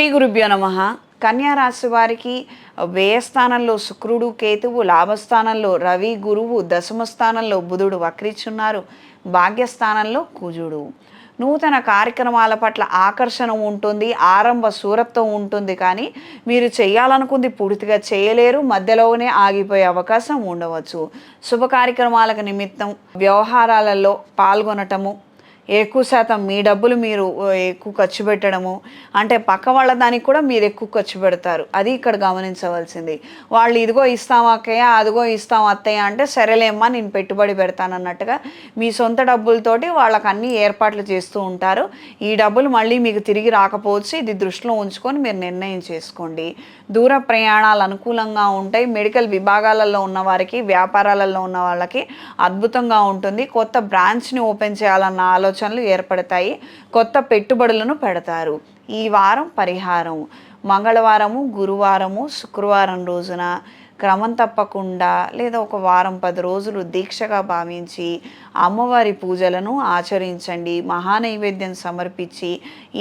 శ్రీ గురుభ్యో నమః. కన్యా రాశి వారికి వ్యయస్థానంలో శుక్రుడు కేతువు, లాభస్థానంలో రవి గురువు, దశమ స్థానంలో బుధుడు వక్రిచున్నారు, భాగ్యస్థానంలో కుజుడు. నూతన కార్యక్రమాల పట్ల ఆకర్షణ ఉంటుంది, ఆరంభ శూరత్వం ఉంటుంది, కానీ మీరు చేయాలనుకుంది పూర్తిగా చేయలేరు, మధ్యలోనే ఆగిపోయే అవకాశం ఉండవచ్చు. శుభ కార్యక్రమాలకు నిమిత్తం వ్యవహారాలలో పాల్గొనటము, ఎక్కువ శాతం మీ డబ్బులు మీరు ఎక్కువ ఖర్చు పెట్టడము, అంటే పక్క వాళ్ళ దానికి కూడా మీరు ఎక్కువ ఖర్చు పెడతారు. అది ఇక్కడ గమనించవలసింది. వాళ్ళు ఇదిగో ఇస్తాం అక్కయ్య, అదిగో ఇస్తాం అత్తయ్య అంటే సరేలేమ్మా నేను పెట్టుబడి పెడతానన్నట్టుగా మీ సొంత డబ్బులతోటి వాళ్ళకి అన్ని ఏర్పాట్లు చేస్తూ ఉంటారు. ఈ డబ్బులు మళ్ళీ మీకు తిరిగి రాకపోవచ్చు. ఇది దృష్టిలో ఉంచుకొని మీరు నిర్ణయం చేసుకోండి. దూర ప్రయాణాలు అనుకూలంగా ఉంటాయి. మెడికల్ విభాగాలలో ఉన్న వారికి, వ్యాపారాలలో ఉన్న వాళ్ళకి అద్భుతంగా ఉంటుంది. కొత్త బ్రాంచ్ని ఓపెన్ చేయాలన్న ఆలోచనలు ఏర్పడతాయి. కొత్త పెట్టుబడులను పెడతారు. ఈ వారం పరిహారం: మంగళవారము, గురువారము, శుక్రవారం రోజున క్రమం తప్పకుండా లేదా ఒక వారం 10 రోజులు దీక్షగా భావించి అమ్మవారి పూజలను ఆచరించండి. మహానైవేద్యం సమర్పించి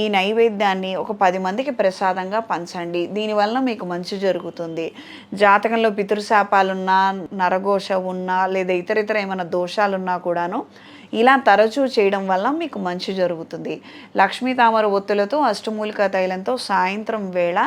ఈ నైవేద్యాన్ని ఒక 10 మందికి ప్రసాదంగా పంచండి. దీనివల్ల మీకు మంచి జరుగుతుంది. జాతకంలో పితృశాపాలున్నా, నరఘోష ఉన్నా లేదా ఇతర ఏమైనా దోషాలున్నా కూడాను ఇలా తరచూ చేయడం వల్ల మీకు మంచి జరుగుతుంది. లక్ష్మీ తామర ఒత్తులతో, అష్టమూలికా తైలంతో సాయంత్రం వేళ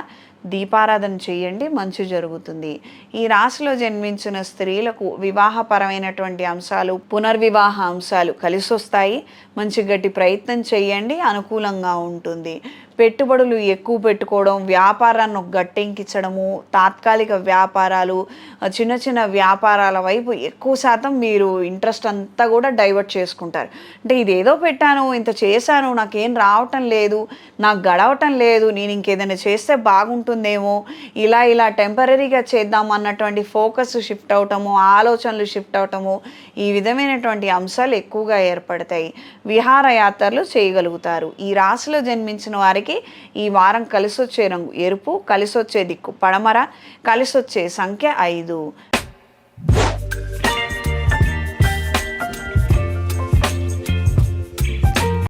దీపారాధన చేయండి, మంచి జరుగుతుంది. ఈ రాశిలో జన్మించిన స్త్రీలకు వివాహపరమైనటువంటి అంశాలు, పునర్వివాహ అంశాలు కలిసి వస్తాయి. మంచి గట్టి ప్రయత్నం చేయండి, అనుకూలంగా ఉంటుంది. పెట్టుబడులు ఎక్కువ పెట్టుకోవడం, వ్యాపారాన్ని గట్టెంకించడము, తాత్కాలిక వ్యాపారాలు, చిన్న వ్యాపారాల వైపు ఎక్కువ శాతం మీరు ఇంట్రెస్ట్ అంతా కూడా డైవర్ట్ చేసుకుంటారు. అంటే ఇదేదో పెట్టాను, ఇంత చేశాను, నాకేం రావటం లేదు, నాకు గడవటం లేదు, నేను ఇంకేదైనా చేస్తే బాగుంటుందేమో, ఇలా టెంపరీగా చేద్దాం అన్నటువంటి ఫోకస్ షిఫ్ట్ అవటము, ఆలోచనలు షిఫ్ట్ అవటము, ఈ విధమైనటువంటి అంశాలు ఎక్కువగా ఏర్పడతాయి. విహారయాత్రలు చేయగలుగుతారు. ఈ రాశిలో జన్మించిన వారికి ఈ వారం కలిసొచ్చే రంగు ఎరుపు, కలిసొచ్చే దిక్కు పడమర, కలిసొచ్చే సంఖ్య 5.